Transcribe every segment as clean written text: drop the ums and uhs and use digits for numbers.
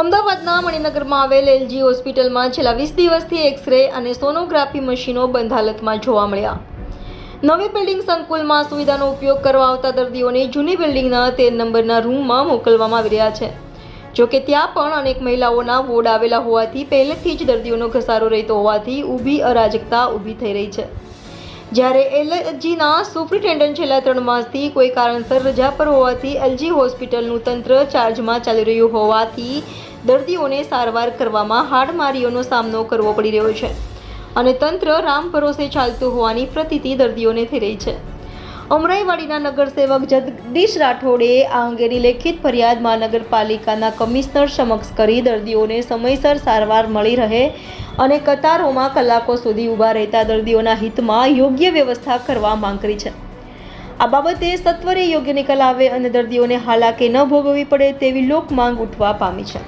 અમદાવાદના મણિનગરમાં આવેલ એલજી હોસ્પિટલમાં છેલ્લા 20 દિવસથી એક્સ-રે અને સોનોગ્રાફી મશીનો બંધ હાલતમાં જોવા મળ્યા. નવી બિલ્ડિંગ સંકુલમાં સુવિધાનો ઉપયોગ કરવા આવતા દર્દીઓને જૂની બિલ્ડિંગના 13 નંબરના રૂમમાં મોકલવામાં આવી રહ્યા છે. જોકે ત્યાં પણ અનેક મહિલાઓના વોર્ડ આવેલા હોવાથી પહેલેથી જ દર્દીઓનો ઘસારો રહેતો હોવાથી ઊભી અરાજકતા ઊભી થઈ રહી છે. જ્યારે એલજીના સુપ્રિન્ટેન્ડન્ટ છેલ્લા 3 માસથી કોઈ કારણસર રજા પર હોવાથી એલજી હોસ્પિટલનું તંત્ર ચાર્જમાં ચાલી રહ્યું હોવાથી દર્દીઓને સારવાર કરવામાં હાડમારીઓનો સામનો કરવો પડી રહ્યો છે અને તંત્ર રામ ભરોસે ચાલતું હોવાની પ્રતીતિ દર્દીઓને થઈ રહી છે. અમરાઈવાડીના નગરસેવક જગદીશ રાઠોડે આ અંગેની લેખિત ફરિયાદ મહાનગરપાલિકાના કમિશનર સમક્ષ કરી દર્દીઓને સમયસર સારવાર મળી રહે અને કતારોમાં કલાકો સુધી ઊભા રહેતા દર્દીઓના હિતમાં યોગ્ય વ્યવસ્થા કરવા માંગ કરી છે. આ બાબતે સત્વરે યોગ્ય નિકાલ આવે અને દર્દીઓને હાલાકી ન ભોગવવી પડે તેવી લોક માંગ ઉઠવા પામી છે.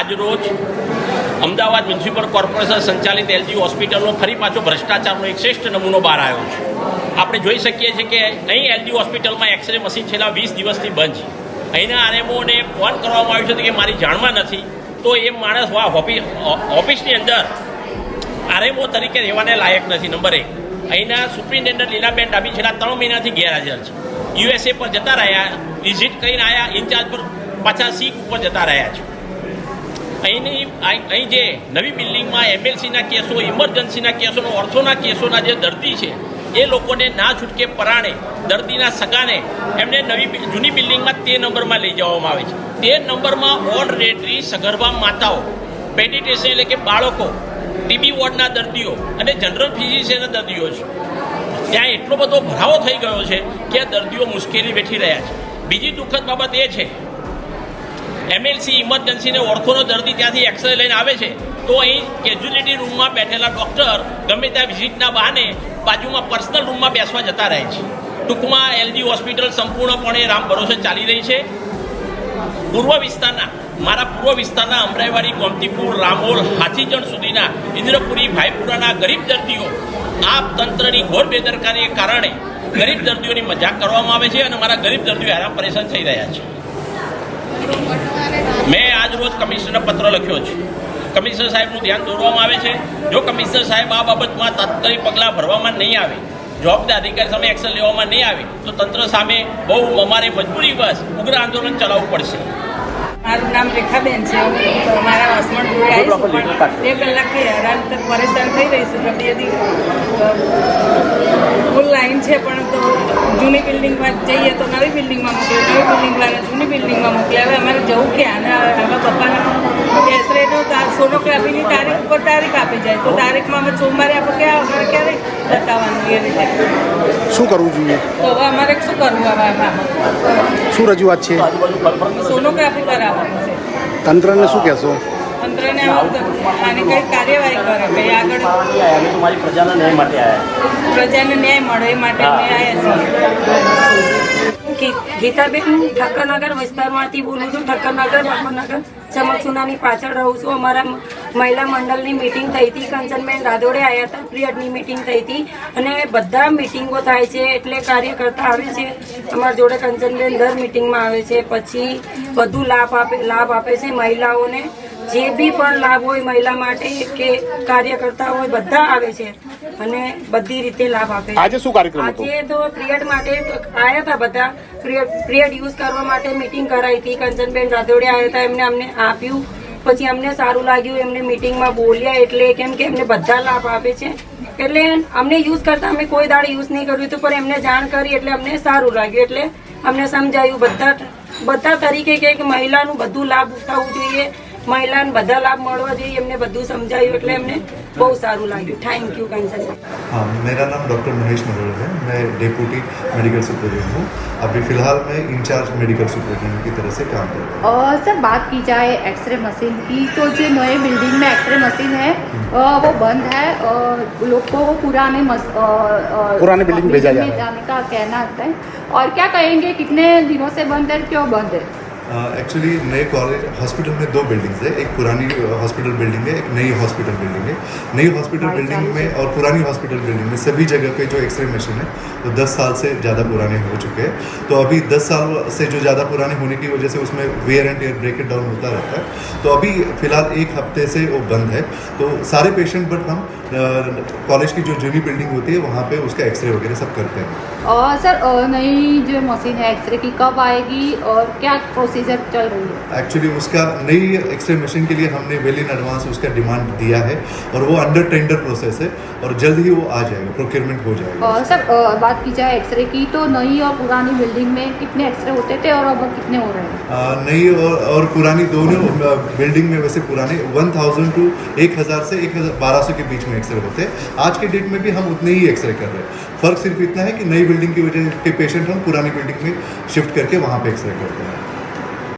આજરોજ અમદાવાદ મ્યુનિસિપલ કોર્પોરેશન સંચાલિત એલજી હોસ્પિટલનો ફરી પાછો ભ્રષ્ટાચારનો એક શ્રેષ્ઠ નમૂનો બહાર આવ્યો છે. આપણે જોઈ શકીએ છીએ કે અહીં એલજી હોસ્પિટલમાં એક્સરે મશીન છેલ્લા 20 દિવસથી બંધ છે. અહીંના આરએમઓને ફોન કરવામાં આવ્યો છે કે મારી જાણમાં નથી, તો એ માણસ ઓફિસની અંદર આરએમઓ તરીકે રહેવાને લાયક નથી. નંબર 1, અહીંના સુપ્રિન્ટેન્ડન્ટ લીલાબેન ડાબી છેલ્લા 3 મહિનાથી ગેરહાજર છે. યુએસએ પર જતા રહ્યા, વિઝિટ કરીને આવ્યા, ઇન્ચાર્જ પર પાછા સીટ ઉપર જતા રહ્યા છે. અહીં જે નવી બિલ્ડિંગમાં એમએલસીના કેસો, ઇમરજન્સીના કેસોનો, ઓર્થોના કેસોના જે દર્દી છે એ લોકોને ના છૂટકે પરાણે દર્દીના સગાને એમને જૂની બિલ્ડિંગમાં 13 નંબરમાં લઈ જવામાં આવે છે. 13 નંબરમાં ઓલરેડી સગર્ભા માતાઓ, પેડિટ્રિશિયન એટલે કે બાળકો, ટીબી વોર્ડના દર્દીઓ અને જનરલ ફિઝિશિયનના દર્દીઓ છે. ત્યાં એટલો બધો ભરાવો થઈ ગયો છે કે આ દર્દીઓ મુશ્કેલી વેઠી રહ્યા છે. બીજી દુઃખદ બાબત એ છે, એમએલસી, ઇમરજન્સી ને ઓર્થોનો દર્દી ત્યાંથી એક્સરે લઈને આવે છે તો અહીં કેઝ્યુઅલિટી રૂમમાં બેઠેલા ડૉક્ટર ગમે ત્યાં વિઝિટના બહાને બાજુમાં પર્સનલ રૂમમાં બેસવા જતા રહે છે. ટૂંકમાં એલજી હોસ્પિટલ સંપૂર્ણપણે રામ ભરોસે ચાલી રહી છે. મારા પૂર્વ વિસ્તારના અમરાઈવાડી, ગોમતીપુર, રામોલ, હાથીજણ સુધીના ઇન્દ્રપુરી, ભાઈપુરાના ગરીબ દર્દીઓ આ તંત્રની ઘોર બેદરકારીને કારણે ગરીબ દર્દીઓની મજાક કરવામાં આવે છે અને મારા ગરીબ દર્દીઓ હેરાન પરેશાન થઈ રહ્યા છે. મેં આજ રોજ કમિશનરને પત્ર લખ્યો છે. કમિશનર સાહેબનું ધ્યાન દોરવામાં આવે છે. જો કમિશનર સાહેબ આ બાબતમાં તાત્કાલિક પગલાં ભરવામાં નહીં આવે, જવાબદાર અધિકારી સામે એક્શન લેવામાં નહીં આવે તો તંત્ર સામે બહુ અમારે મજબૂરીવશ ઉગ્ર આંદોલન ચલાવવું પડશે. મારું નામ રેખાબેન છે. હું મારા વાસણ જોડે આવીશું પણ 2 કલાકથી હેરાન પરેશાન થઈ રહીશું. ફૂલ લાઈન છે પણ તો જૂની બિલ્ડિંગમાં જઈએ તો નવી બિલ્ડિંગમાં મોકલે, નવી બિલ્ડિંગવાળા જૂની બિલ્ડિંગમાં મોકલે. હવે અમારે જવું ક્યાં? અને હવે પપ્પાના એક્સરેનો સોનોગ્રાફીની તારીખ ઉપર તારીખ આપી જાય તો તારીખમાં અમે સોમવારે આપણે અમારે ક્યારે બતાવવાનું એ રીતે શું કરવું જોઈએ? તો હવે અમારે શું કરવું? હવે શું રજૂઆત છે? સોનોગ્રાફી કરાવવાનું છે. તંત્રને શું કહેશો? તંત્રને આની કઈ કાર્યવાહી કરે કે આગળ પ્રજાને ન્યાય મળે એ માટે અમે આવ્યા છીએ. ગીતાબેન ઠક્કરનગર વિસ્તારમાંથી બોલું છું. ઠક્કરનગર, બાપરનગર, ચમકસુનાની પાછળ રહું છું. અમારા મહિલા મંડળની મિટિંગ થઈ હતી. કંચનબેન રાદોડે આવ્યા હતા. પીરિયડની મિટિંગ થઈ હતી અને બધા મિટિંગો થાય છે એટલે કાર્યકર્તા આવે છે અમારા જોડે. કંચનબેન દર મિટિંગમાં આવે છે, પછી બધું લાભ આપે છે મહિલાઓને. જે બી પણ લાભ હોય મહિલા માટે કે કાર્યકર્તા હોય બધા આવે છે અને બધી રીતે લાભ આપે છે. આજે શું કાર્યક્રમ હતો? આજે તો પીરિયડ માટે આવ્યા હતા બધા. પીરિયડ યુઝ કરવા માટે મિટિંગ કરાઈ હતી. કંચનબેન રાદોડે આવ્યા હતા, એમને અમને આપ્યું. પછી અમને સારું લાગ્યું, એમને મિટિંગમાં બોલ્યા એટલે કેમ કે એમને બધા લાભ આપે છે એટલે અમને યુઝ કરતા અમે કોઈ દાડે યુઝ નહીં કર્યું હતું, પણ એમને જાણ કરી એટલે અમને સારું લાગ્યું. એટલે અમને સમજાયું બધા તરીકે કે મહિલાનું બધું લાભ ઉઠાવવું જોઈએ, મહિલાને બધા લાભ મળવા જોઈએ, એમને બધું સમજાયું એટલે એમને બહુ સારું લાગ્યું. થैंक यू कंचन। हाँ, मेरा नाम डॉक्टर महेश नरोल है। मैं डेप्यूटी मेडिकल सुपरिटेंडेंट हूँ। अभी फ़िलहाल मैं इंचार्ज मेडिकल सुपरिटेंडेंट की तरह से काम कर रहा हूँ। और सर बात की जाए एक्सरे मशीन की, तो जो नए बिल्डिंग में एक्सरे मशीन है वो बंद है और लोगों को पुराने बिल्डिंग भेजा जा रहा है जाने का कहना आता है। और क्या कहेंगे कितने दिनों से बंद है, क्यों बंद है? एक्चुअली नए कॉलेज हॉस्पिटल में दो बिल्डिंग्स है। एक पुरानी हॉस्पिटल बिल्डिंग है, एक नई हॉस्पिटल बिल्डिंग है। नई हॉस्पिटल बिल्डिंग में और पुरानी हॉस्पिटल बिल्डिंग में सभी जगह पे जो एक्सरे मशीन है वो 10 साल से ज़्यादा पुराने हो चुके हैं। तो अभी 10 साल से जो ज़्यादा पुराने होने की वजह से उसमें wear and tear break down होता रहता है। तो अभी फ़िलहाल एक हफ्ते से वो बंद है। तो सारे पेशेंट बट हम कॉलेज की जो जूनी बिल्डिंग होती है वहाँ पे उसका एक्सरे वगैरह सब करते हैं। और सर नई जो मशीन है एक्सरे की कब आएगी और क्या प्रोसीजर चल रही है? एक्चुअली उसका नई एक्सरे मशीन के लिए हमने वेल इन एडवांस उसका डिमांड दिया है और वो अंडर टेंडर प्रोसेस है और जल्द ही वो आ जाएगा, प्रोक्योरमेंट हो जाएगा। और सर बात की जाए एक्सरे की, तो नई और पुरानी बिल्डिंग में कितने एक्सरे होते थे और अब कितने हो रहे हैं? नई और पुरानी दोनों बिल्डिंग में वैसे पुराने 1000 टू 1000 से 1200 के बीच में एक्सरे होते हैं। आज के डेट में भी हम उतने ही एक्सरे कर रहे हैं। फ़र्क सिर्फ इतना है कि नई बिल्डिंग की वजह के पेशेंट हम पुरानी बिल्डिंग में शिफ्ट करके वहाँ पे एक्सरे करते हैं।